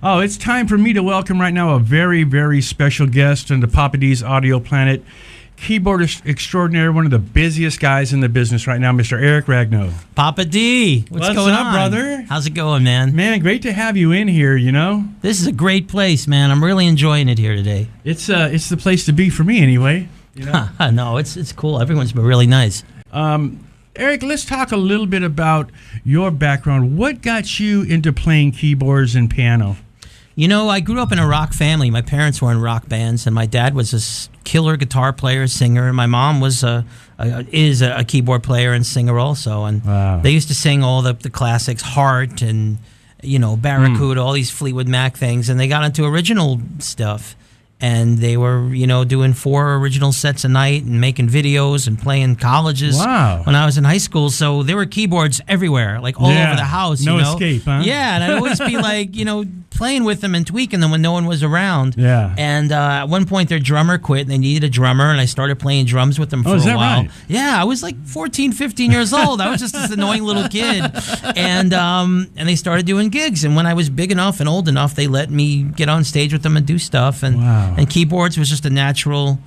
Oh, it's time for me to welcome right now a very, very special guest on the Papa D's Audio Planet. Keyboardist extraordinary, one of the busiest guys in the business right now, Mr. Eric Ragno. Papa D, what's going up, on, brother? How's it going, man? Man, great to have you in here, you know? This is a great place, man. I'm really enjoying it here today. It's the place to be for me anyway. You know? No, it's cool. Everyone's been really nice. Eric, let's talk a little bit about your background. What got you into playing keyboards and piano? You know, I grew up in a rock family. My parents were in rock bands, and my dad was a killer guitar player, singer, and my mom was is a keyboard player and singer also. And They used to sing all the classics, Heart and, you know, Barracuda, all these Fleetwood Mac things, and they got into original stuff. And they were, you know, doing 4 original sets a night and making videos and playing colleges when I was in high school. So there were keyboards everywhere, like all over the house. No you know? escape, huh? Yeah, and I'd always be like, you know, playing with them and tweaking them when no one was around. Yeah. And at one point their drummer quit and they needed a drummer, and I started playing drums with them for a while. Right? Yeah, I was like 14, 15 years old. I was just this annoying little kid. And they started doing gigs. And when I was big enough and old enough, they let me get on stage with them and do stuff. And keyboards was just a natural,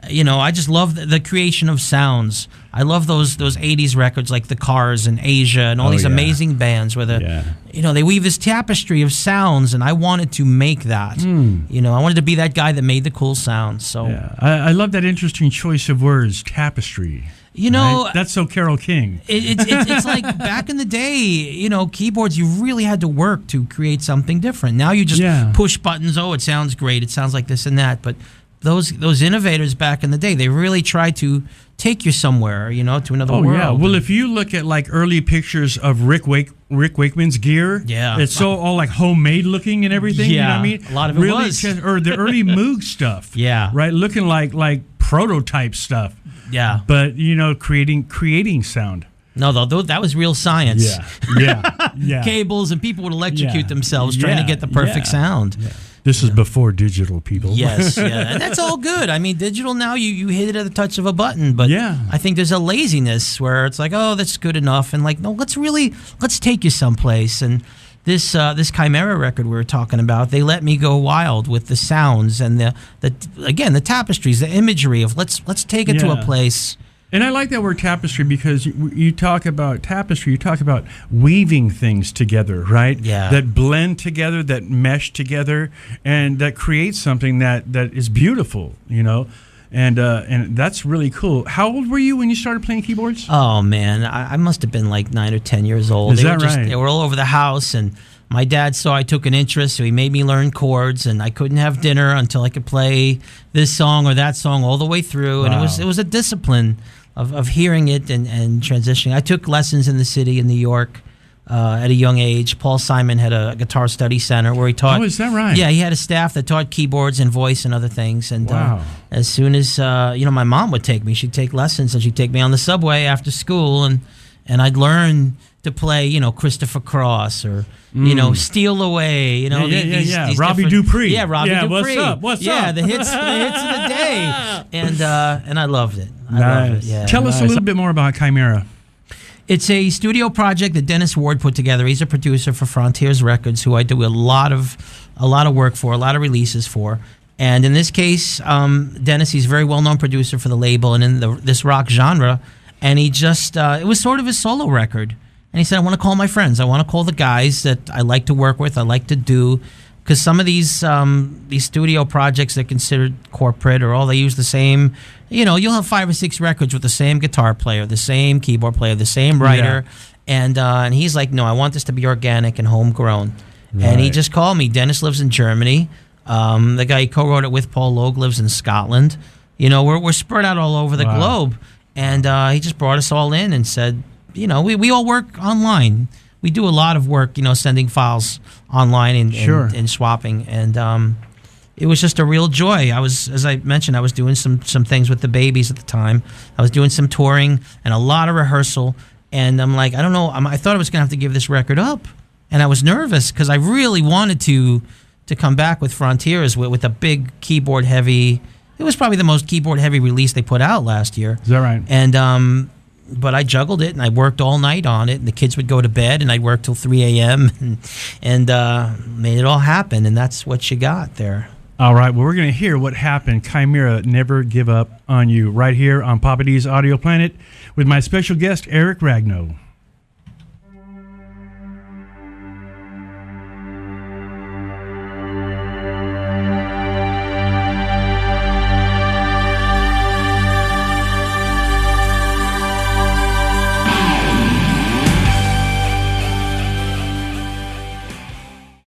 you know, I just love the creation of sounds. I love those 80s records like The Cars and Asia and all these amazing bands where you know, they weave this tapestry of sounds, and I wanted to make that. You know, I wanted to be that guy that made the cool sounds. So I love that interesting choice of words, tapestry. You know, right? That's so Carole King. It's like back in the day, you know, keyboards, you really had to work to create something different. Now you just push buttons. Oh, it sounds great. It sounds like this and that. But those innovators back in the day, they really tried to take you somewhere, you know, to another world. Yeah. Well, if you look at like early pictures of Rick Wakeman's gear, it's so all like homemade looking and everything. You know what I mean? A lot of it really was. Or the early Moog stuff. Right, looking like prototype stuff. Yeah. But, you know, creating sound. No, though, that was real science. Yeah. Cables, and people would electrocute themselves trying to get the perfect sound. Yeah. This is before digital, people. Yes, and that's all good. I mean, digital now, you hit it at the touch of a button. But I think there's a laziness where it's like, oh, that's good enough. And like, no, let's take you someplace. And this Chimera record we were talking about, they let me go wild with the sounds and the tapestries, the imagery of let's take it to a place. And I like that word tapestry because you talk about tapestry, you talk about weaving things together, right? Yeah. That blend together, that mesh together, and that creates something that is beautiful, you know? And that's really cool. How old were you when you started playing keyboards? Oh, man, I must have been like 9 or 10 years old. Is that right? They were all over the house, and my dad saw I took an interest, so he made me learn chords, and I couldn't have dinner until I could play this song or that song all the way through. And it was a discipline of hearing it and transitioning. I took lessons in the city in New York at a young age. Paul Simon had a guitar study center where he taught. Oh, is that right? Yeah, he had a staff that taught keyboards and voice and other things. And as soon as you know, my mom would take me. She'd take lessons, and she'd take me on the subway after school, and I'd learn to play, you know, Christopher Cross or you know, Steal Away. You know, these Robbie Dupree. Yeah, Robbie Dupree. What's up? Yeah, the hits of the day, and I loved it. Tell us a little bit more about Chimera. It's a studio project that Dennis Ward put together. He's a producer for Frontiers Records, who I do a lot of work for, a lot of releases for. And in this case, Dennis, he's a very well-known producer for the label and in this rock genre. And he just, it was sort of his solo record. And he said, I want to call my friends. I want to call the guys that I like to work with, I like to do. Because some of these studio projects that are considered corporate or all they use the same, you know, you'll have 5 or 6 records with the same guitar player, the same keyboard player, the same writer. And he's like, no, I want this to be organic and homegrown. Right. And he just called me. Dennis lives in Germany. The guy he co-wrote it with, Paul Logue, lives in Scotland. You know, we're spread out all over the globe. And he just brought us all in and said, you know, we all work online. We do a lot of work, you know, sending files online and swapping. And it was just a real joy. I was, as I mentioned, I was doing some things with the babies at the time. I was doing some touring and a lot of rehearsal. And I'm like, I don't know. I thought I was going to have to give this record up. And I was nervous because I really wanted to come back with Frontiers with a big keyboard heavy. It was probably the most keyboard heavy release they put out last year. Is that right? And but I juggled it, and I worked all night on it, and the kids would go to bed, and I'd work till 3 a.m. and made it all happen, and that's what you got there. All right, well, we're going to hear what happened. Chimera, Never Give Up on You, right here on Papa D's Audio Planet with my special guest, Eric Ragno.